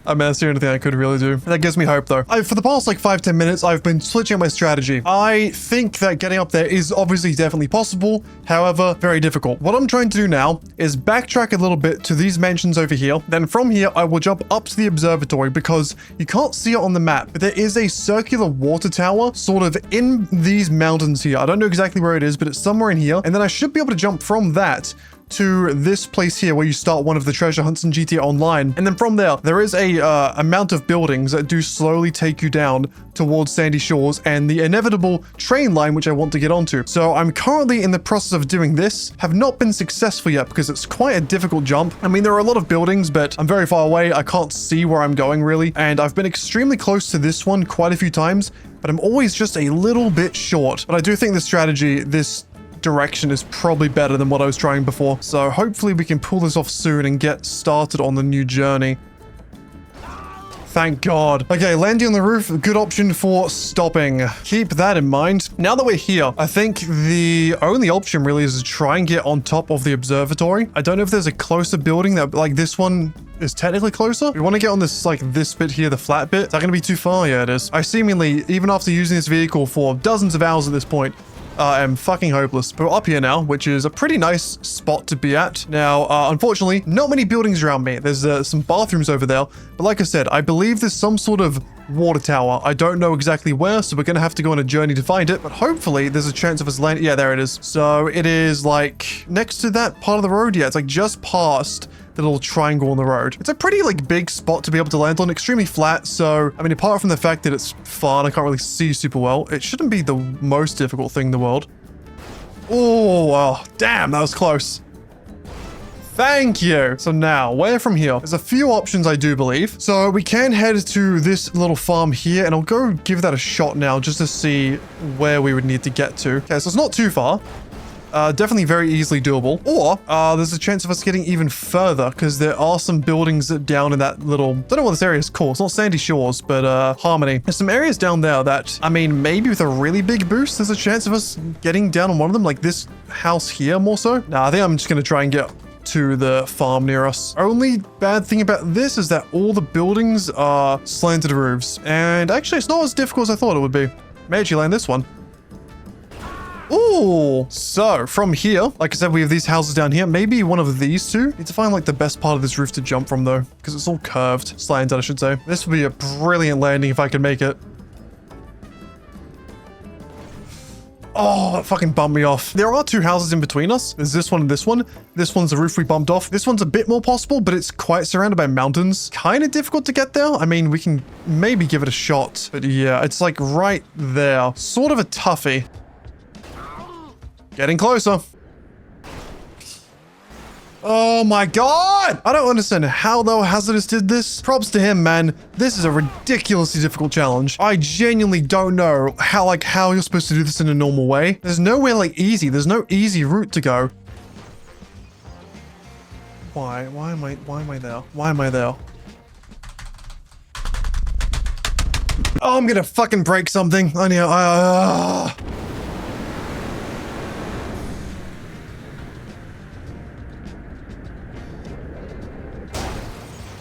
I mean, that's the only thing I could really do. That gives me hope, though. For the past, like, 5-10 minutes, I've been switching up my strategy. I think that getting up there is obviously definitely possible. However, very difficult. What I'm trying to do now is backtrack a little bit to these mansions over here. Then from here, I will jump up to the observatory because you can't see it on the map, but there is a circular water tower sort of in these mountains here. I don't know exactly where it is, but it's somewhere in here. And then I should be able to jump from that to this place here where you start one of the treasure hunts in GTA Online. And then from there is a amount of buildings that do slowly take you down towards Sandy Shores and the inevitable train line, which I want to get onto. So I'm currently in the process of doing this. Have not been successful yet because it's quite a difficult jump. I mean, there are a lot of buildings, but I'm very far away. I can't see where I'm going really. And I've been extremely close to this one quite a few times, but I'm always just a little bit short. But I do think the strategy, this direction is probably better than what I was trying before. So hopefully we can pull this off soon and get started on the new journey. Thank God. Okay, landing on the roof, good option for stopping. Keep that in mind. Now that we're here, I think the only option really is to try and get on top of the observatory. I don't know if there's a closer building that, like, this one is technically closer. We want to get on this, like, this bit here, the flat bit. Is that going to be too far? Yeah, it is. I seemingly, even after using this vehicle for dozens of hours at this point, I'm fucking hopeless. But we're up here now, which is a pretty nice spot to be at. Now, unfortunately, not many buildings around me. There's some bathrooms over there. But like I said, I believe there's some sort of water tower. I don't know exactly where, so we're going to have to go on a journey to find it. But hopefully, there's a chance of us landing. Yeah, there it is. So it is like next to that part of the road. Yeah, it's like just past the little triangle on the road. It's a pretty, like, big spot to be able to land on, extremely flat. So, I mean, apart from the fact that it's far and I can't really see super well, it shouldn't be the most difficult thing in the world. Oh, wow. Damn, that was close. Thank you. So now, where from here? There's a few options, I do believe. So we can head to this little farm here, and I'll go give that a shot now just to see where we would need to get to. Okay, so it's not too far. Definitely very easily doable. Or there's a chance of us getting even further because there are some buildings down in that little... don't know what this area is called. It's not Sandy Shores, but Harmony. There's some areas down there that, I mean, maybe with a really big boost, there's a chance of us getting down on one of them, like this house here more so. Nah, I think I'm just going to try and get to the farm near us. Only bad thing about this is that all the buildings are slanted roofs. And actually, it's not as difficult as I thought it would be. May actually land this one. Ooh, so from here, like I said, we have these houses down here. Maybe one of these two. Need to find like the best part of this roof to jump from though, because it's all curved, slanted, I should say. This would be a brilliant landing if I could make it. Oh, that fucking bumped me off. There are two houses in between us. There's this one and this one. This one's the roof we bumped off. This one's a bit more possible, but it's quite surrounded by mountains. Kind of difficult to get there. I mean, we can maybe give it a shot, but yeah, it's like right there. Sort of a toughie. Getting closer. Oh my god! I don't understand how though Hazardous did this. Props to him, man. This is a ridiculously difficult challenge. I genuinely don't know how you're supposed to do this in a normal way. There's nowhere like easy. There's no easy route to go. Why am I there? Why am I there? Oh, I'm gonna fucking break something. I need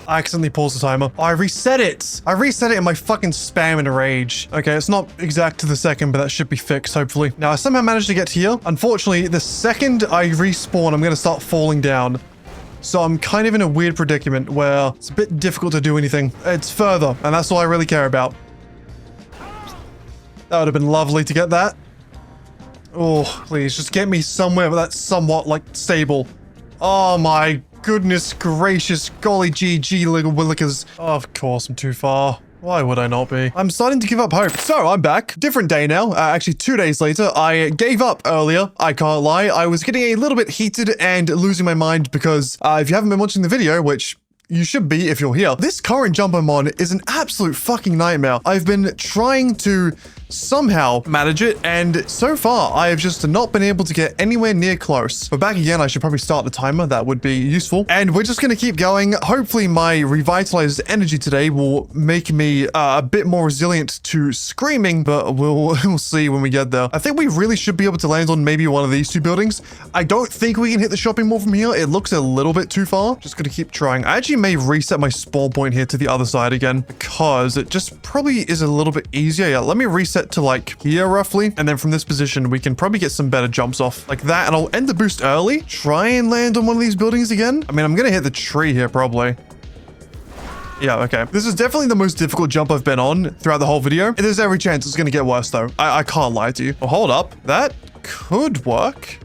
I accidentally paused the timer. Oh, I reset it. I reset it in my fucking spam in a rage. Okay, it's not exact to the second, but that should be fixed, hopefully. Now, I somehow managed to get here. Unfortunately, the second I respawn, I'm going to start falling down. So I'm kind of in a weird predicament where it's a bit difficult to do anything. It's further, and that's all I really care about. That would have been lovely to get that. Oh, please, just get me somewhere that's somewhat, like, stable. Oh my goodness gracious, golly GG little willikers. Oh, of course, I'm too far. Why would I not be? I'm starting to give up hope. So I'm back. Different day now. Actually, 2 days later. I gave up earlier. I can't lie. I was getting a little bit heated and losing my mind because if you haven't been watching the video, which you should be if you're here, this current jump I'm on is an absolute fucking nightmare. I've been trying to somehow manage it, and so far I have just not been able to get anywhere near close. But back again, I should probably start the timer. That would be useful. And we're just going to keep going. Hopefully my revitalized energy today will make me a bit more resilient to screaming, but we'll see when we get there. I think we really should be able to land on maybe one of these two buildings. I don't think we can hit the shopping mall from here. It looks a little bit too far. Just going to keep trying. I actually may reset my spawn point here to the other side again because it just probably is a little bit easier. Yeah, let me reset to like here roughly, and then from this position we can probably get some better jumps off like that, and I'll end the boost early, try and land on one of these buildings again. I mean, I'm gonna hit the tree here probably. Yeah, okay. This is definitely the most difficult jump I've been on throughout the whole video. There's every chance it's gonna get worse though. I can't lie to you. Well, hold up, that could work.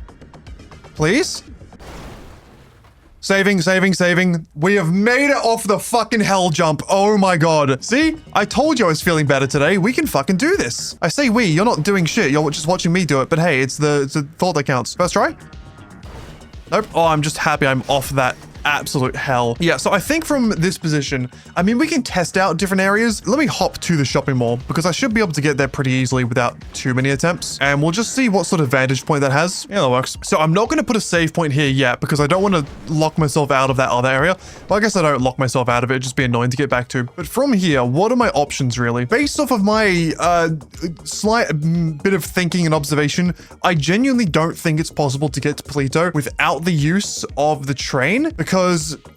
Please. Saving. We have made it off the fucking hell jump. Oh my god. See? I told you I was feeling better today. We can fucking do this. I say we, you're not doing shit. You're just watching me do it. But hey, it's the thought that counts. First try? Nope. Oh, I'm just happy I'm off that absolute hell. Yeah, so I think from this position, I mean, we can test out different areas. Let me hop to the shopping mall because I should be able to get there pretty easily without too many attempts. And we'll just see what sort of vantage point that has. Yeah, that works. So I'm not going to put a save point here yet because I don't want to lock myself out of that other area. Well, I guess I don't lock myself out of it. It'd just be annoying to get back to. But from here, what are my options really? Based off of my slight bit of thinking and observation, I genuinely don't think it's possible to get to Pluto without the use of the train, because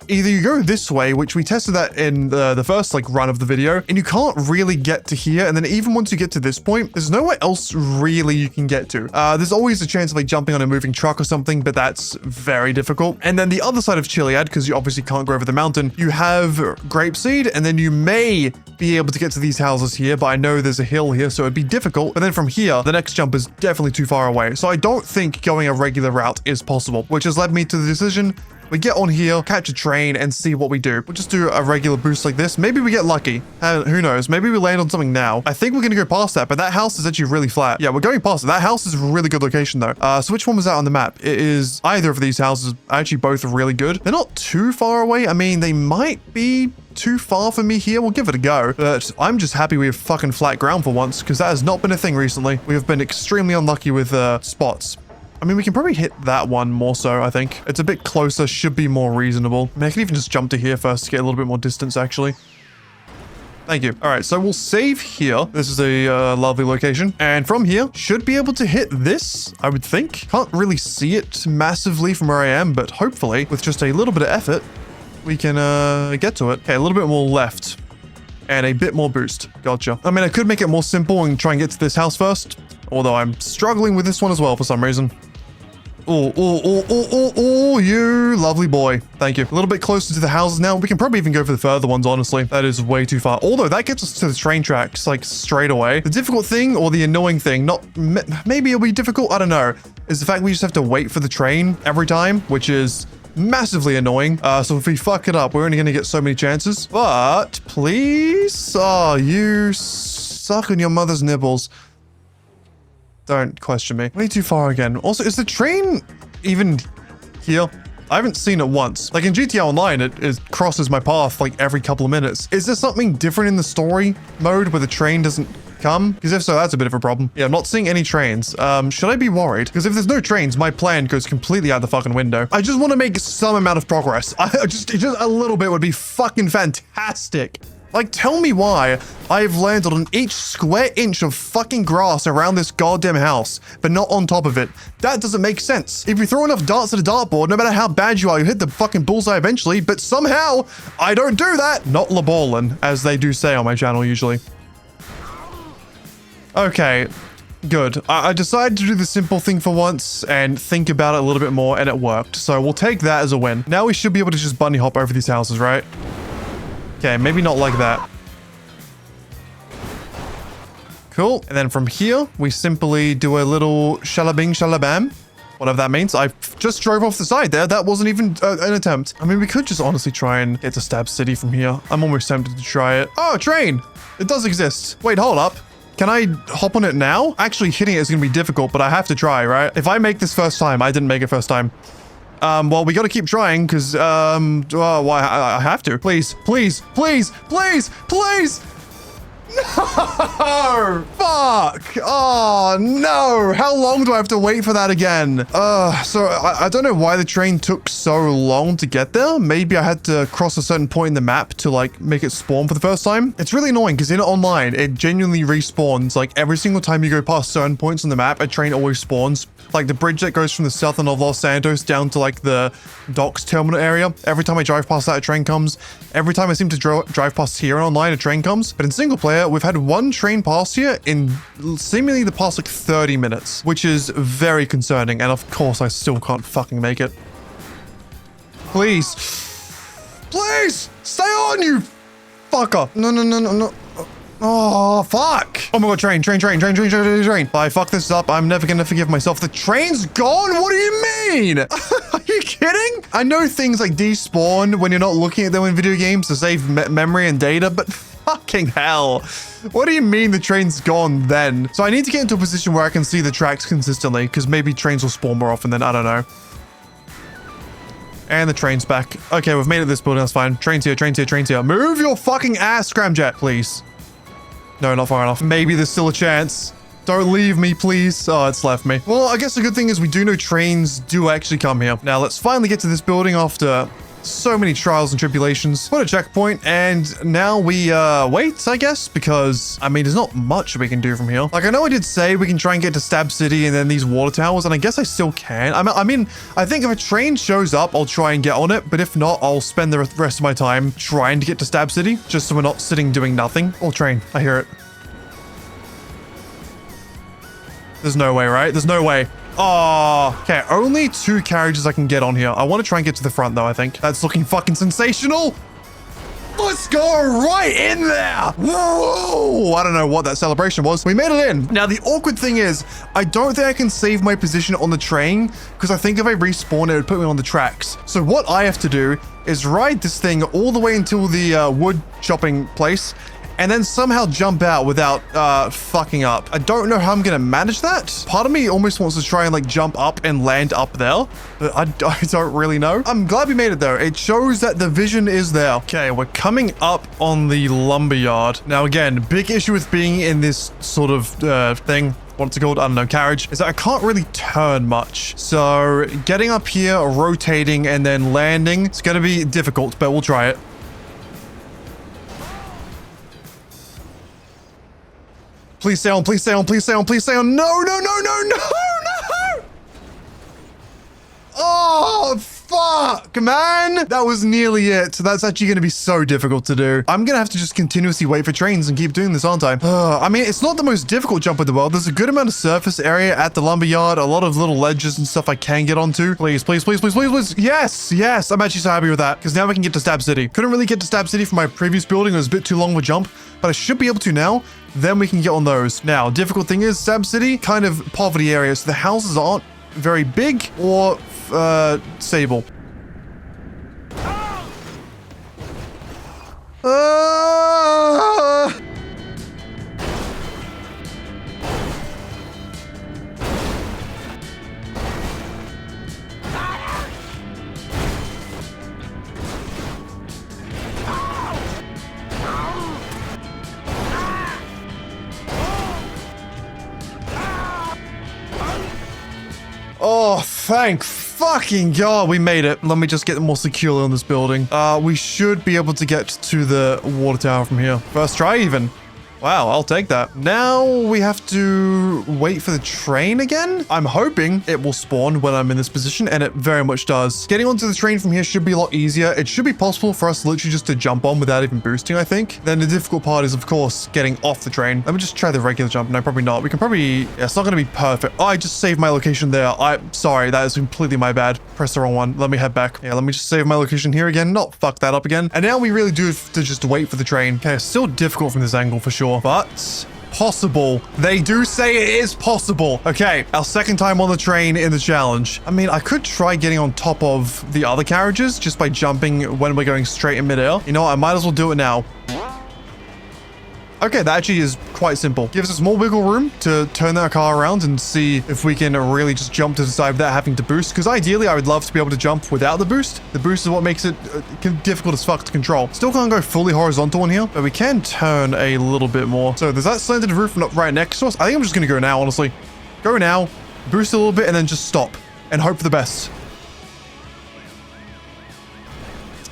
either you go this way, which we tested that in the first like run of the video, and you can't really get to here, and then even once you get to this point, there's nowhere else really you can get to. There's always a chance of like jumping on a moving truck or something, but that's very difficult. And then the other side of Chiliad, because you obviously can't go over the mountain, you have Grapeseed, and then you may be able to get to these houses here, but I know there's a hill here, so it'd be difficult. But then from here, the next jump is definitely too far away. So I don't think going a regular route is possible, which has led me to the decision we get on here, catch a train, and see what we do. We'll just do a regular boost like this. Maybe we get lucky. Who knows? Maybe we land on something now. I think we're going to go past that, but that house is actually really flat. Yeah, we're going past it. That house is a really good location, though. So which one was that on the map? It is either of these houses. Actually, both are really good. They're not too far away. I mean, they might be too far for me here. We'll give it a go. But I'm just happy we have fucking flat ground for once, because that has not been a thing recently. We have been extremely unlucky with spots. I mean, we can probably hit that one more so, I think. It's a bit closer, should be more reasonable. I mean, I can even just jump to here first to get a little bit more distance, actually. Thank you. All right, so we'll save here. This is a lovely location. And from here, should be able to hit this, I would think. Can't really see it massively from where I am, but hopefully, with just a little bit of effort, we can get to it. Okay, a little bit more left. And a bit more boost. Gotcha. I mean, I could make it more simple and try and get to this house first. Although I'm struggling with this one as well for some reason. Oh, you lovely boy. Thank you. A little bit closer to the houses now. We can probably even go for the further ones, honestly. That is way too far. Although that gets us to the train tracks, like, straight away. The difficult thing, or the annoying thing, maybe it'll be difficult, I don't know, is the fact we just have to wait for the train every time, which is massively annoying. So if we fuck it up, we're only going to get so many chances. But, please? Oh, you suck on your mother's nibbles. Don't question me. Way too far again. Also, is the train even here? I haven't seen it once. Like in GTA Online, it crosses my path like every couple of minutes. Is there something different in the story mode where the train doesn't come? Because if so, that's a bit of a problem. Yeah, I'm not seeing any trains. Should I be worried? Because if there's no trains, my plan goes completely out the fucking window. I just want to make some amount of progress. Just a little bit would be fucking fantastic. Like, tell me why I've landed on each square inch of fucking grass around this goddamn house, but not on top of it. That doesn't make sense. If you throw enough darts at a dartboard, no matter how bad you are, you hit the fucking bullseye eventually, but somehow, I don't do that. Not LeBallin, as they do say on my channel usually. Okay, good. I decided to do the simple thing for once and think about it a little bit more, and it worked. So we'll take that as a win. Now we should be able to just bunny hop over these houses, right? Okay, maybe not like that. Cool. And then from here, we simply do a little shalabing shalabam. Whatever that means. I just drove off the side there. That wasn't even an attempt. I mean, we could just honestly try and get to Stab City from here. I'm almost tempted to try it. Oh, a train. It does exist. Wait, hold up. Can I hop on it now? Actually, hitting it is going to be difficult, but I have to try, right? If I make this first time, I didn't make it first time. Well, we gotta keep trying, because, why, I have to. Please, please, please, please, please! No! Fuck! Oh, no! How long do I have to wait for that again? So I don't know why the train took so long to get there. Maybe I had to cross a certain point in the map to, like, make it spawn for the first time. It's really annoying, because in online, it genuinely respawns. Like, every single time you go past certain points on the map, a train always spawns. Like, the bridge that goes from the south end of Los Santos down to, like, the docks terminal area. Every time I drive past that, a train comes. Every time I seem to drive past here in online, a train comes. But in single player, we've had one train pass here in seemingly the past, like, 30 minutes. Which is very concerning. And, of course, I still can't fucking make it. Please. Please! Stay on, you fucker! No. Oh, fuck. Oh my god, train. If I fuck this up, I'm never gonna forgive myself. The train's gone? What do you mean? Are you kidding? I know things like despawn when you're not looking at them in video games to save memory and data, but fucking hell. What do you mean the train's gone then? So I need to get into a position where I can see the tracks consistently, because maybe trains will spawn more often than, I don't know. And the train's back. Okay, we've made it this building, that's fine. Train's here. Move your fucking ass, Scramjet, please. No, not far enough. Maybe there's still a chance. Don't leave me, please. Oh, it's left me. Well, I guess the good thing is we do know trains do actually come here. Now, let's finally get to this building after so many trials and tribulations. Put a checkpoint, and now we wait, I guess, because, I mean, there's not much we can do from here. Like, I know I did say we can try and get to Stab City and then these water towers, and I guess I still can. I mean, I think if a train shows up, I'll try and get on it, but if not, I'll spend the rest of my time trying to get to Stab City, just so we're not sitting doing nothing. Oh, train. I hear it. There's no way, right? There's no way. Oh, okay. Only 2 carriages I can get on here. I want to try and get to the front, though, I think. That's looking fucking sensational. Let's Let's go right in there. Whoa. I don't know what that celebration was. We made it in. Now, the awkward thing is, I don't think I can save my position on the train because I think if I respawn, it would put me on the tracks. So what I have to do is ride this thing all the way until the wood chopping place and then somehow jump out without fucking up. I don't know how I'm gonna manage that. Part of me almost wants to try and like jump up and land up there, but I don't really know. I'm glad we made it though. It shows that the vision is there. Okay, we're coming up on the lumberyard. Now again, big issue with being in this sort of thing. What's it called? I don't know, carriage, is that I can't really turn much. So getting up here, rotating, and then landing, it's gonna be difficult, but we'll try it. Please stay on, please stay on, please stay on, please stay on. No, no, no, no, no, no! Oh, fuck, man. That was nearly it. So that's actually going to be so difficult to do. I'm going to have to just continuously wait for trains and keep doing this, aren't I? I mean, it's not the most difficult jump in the world. There's a good amount of surface area at the lumberyard, a lot of little ledges and stuff I can get onto. Please, please, please, please, please, please. Yes, yes. I'm actually so happy with that because now we can get to Stab City. Couldn't really get to Stab City from my previous building. It was a bit too long of a jump, but I should be able to now. Then we can get on those. Now, difficult thing is Stab City, kind of poverty area. So the houses aren't very big or stable. Oh, thank fucking God, we made it. Let me just get more securely on this building. We should be able to get to the water tower from here. First try even. Wow, I'll take that. Now we have to wait for the train again. I'm hoping it will spawn when I'm in this position, and it very much does. Getting onto the train from here should be a lot easier. It should be possible for us literally just to jump on without even boosting, I think. Then the difficult part is, of course, getting off the train. Let me just try the regular jump. No, probably not. We can probably... Yeah, it's not going to be perfect. Oh, I just saved my location there. I'm sorry. That is completely my bad. Press the wrong one. Let me head back. Yeah, let me just save my location here again. Not fuck that up again. And now we really do have to just wait for the train. Okay, it's still difficult from this angle for sure. But possible. They do say it is possible. Okay, our second time on the train in the challenge. I mean, I could try getting on top of the other carriages just by jumping when we're going straight in midair. You know what? I might as well do it now. Okay, that actually is quite simple. Gives us more wiggle room to turn our car around and see if we can really just jump to the side without having to boost. Because ideally, I would love to be able to jump without the boost. The boost is what makes it difficult as fuck to control. Still can't go fully horizontal in here, but we can turn a little bit more. So there's that slanted roof right next to us. I think I'm just going to go now, honestly. Go now, boost a little bit, and then just stop and hope for the best.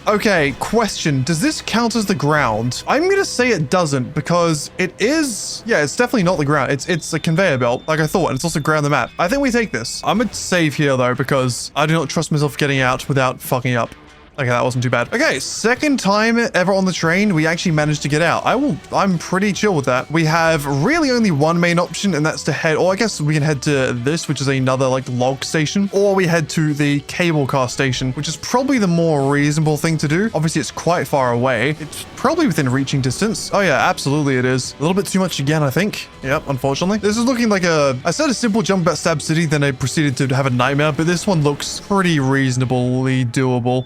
Okay, question. Does this count as the ground? I'm going to say it doesn't because it is... Yeah, it's definitely not the ground. It's a conveyor belt, like I thought, and it's also ground the map. I think we take this. I'm going to save here, though, because I do not trust myself getting out without fucking up. Okay, that wasn't too bad. Okay, second time ever on the train, we actually managed to get out. I'm pretty chill with that. We have really only one main option, and that's to head, or I guess we can head to this, which is another like log station, or we head to the cable car station, which is probably the more reasonable thing to do. Obviously, it's quite far away. It's probably within reaching distance. Oh yeah, absolutely it is. A little bit too much again, I think. Yep, unfortunately. This is looking like I said a simple jump at Stab City, then I proceeded to have a nightmare, but this one looks pretty reasonably doable.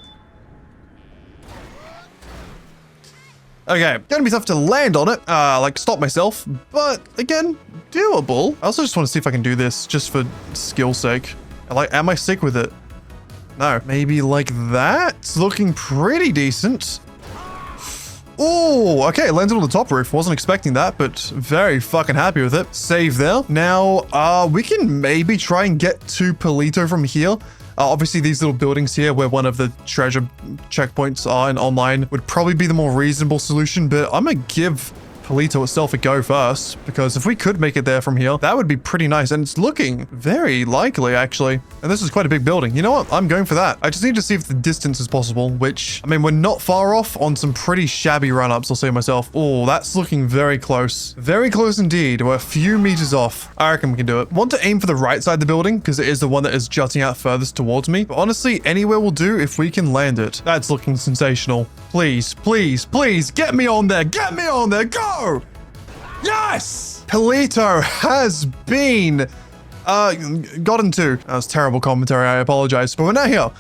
Okay, gonna be tough to land on it, like stop myself, but again, doable. I also just want to see if I can do this just for skill's sake. Am I sick with it? No, maybe like that? It's looking pretty decent. Oh, okay, landed on the top roof. Wasn't expecting that, but very fucking happy with it. Save there. Now, we can maybe try and get to Polito from here. Obviously, these little buildings here where one of the treasure checkpoints are in online would probably be the more reasonable solution, but I'm gonna give Polito itself a go first, because if we could make it there from here, that would be pretty nice. And it's looking very likely, actually. And this is quite a big building. You know what? I'm going for that. I just need to see if the distance is possible, which, I mean, we're not far off on some pretty shabby run-ups, I'll say myself. Oh, that's looking very close. Very close indeed. We're a few meters off. I reckon we can do it. Want to aim for the right side of the building, because it is the one that is jutting out furthest towards me. But honestly, anywhere will do if we can land it. That's looking sensational. Please, please, please, get me on there. Get me on there. Go! Yes! Polito has been gotten to. That was terrible commentary. I apologize. But we're now here.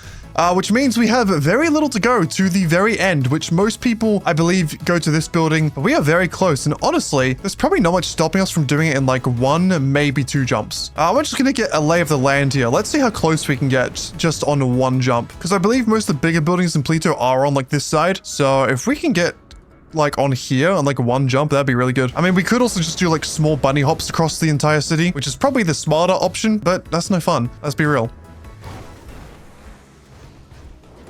Which means we have very little to go to the very end, which most people, I believe, go to this building. But we are very close. And honestly, there's probably not much stopping us from doing it in like 1, maybe 2 jumps. We're just going to get a lay of the land here. Let's see how close we can get just on 1 jump. Because I believe most of the bigger buildings in Polito are on like this side. So if we can get like on here on like 1 jump, that'd be really good. I mean, we could also just do like small bunny hops across the entire city, which is probably the smarter option, but that's no fun. Let's be real.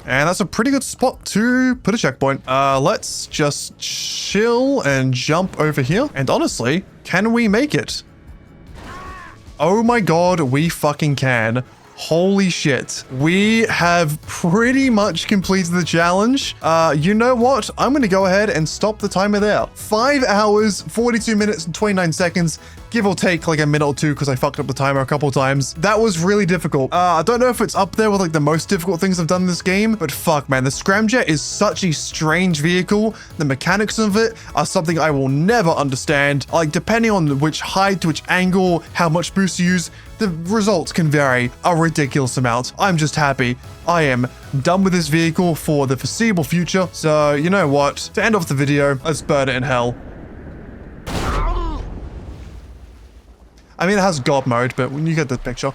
And that's a pretty good spot to put a checkpoint. Let's just chill and jump over here. And honestly, can we make it? Oh my God, we fucking can. Holy shit. We have pretty much completed the challenge. You know what? I'm going to go ahead and stop the timer there. 5 hours, 42 minutes and 29 seconds. Give or take like a minute or 2 because I fucked up the timer a couple of times. That was really difficult. I don't know if it's up there with like the most difficult things I've done in this game, but fuck, man, the Scramjet is such a strange vehicle. The mechanics of it are something I will never understand. Like, depending on which height, which angle, how much boost you use, the results can vary a ridiculous amount. I'm just happy. I am done with this vehicle for the foreseeable future. So, you know what? To end off the video, let's burn it in hell. I mean, it has God mode, but when you get the picture.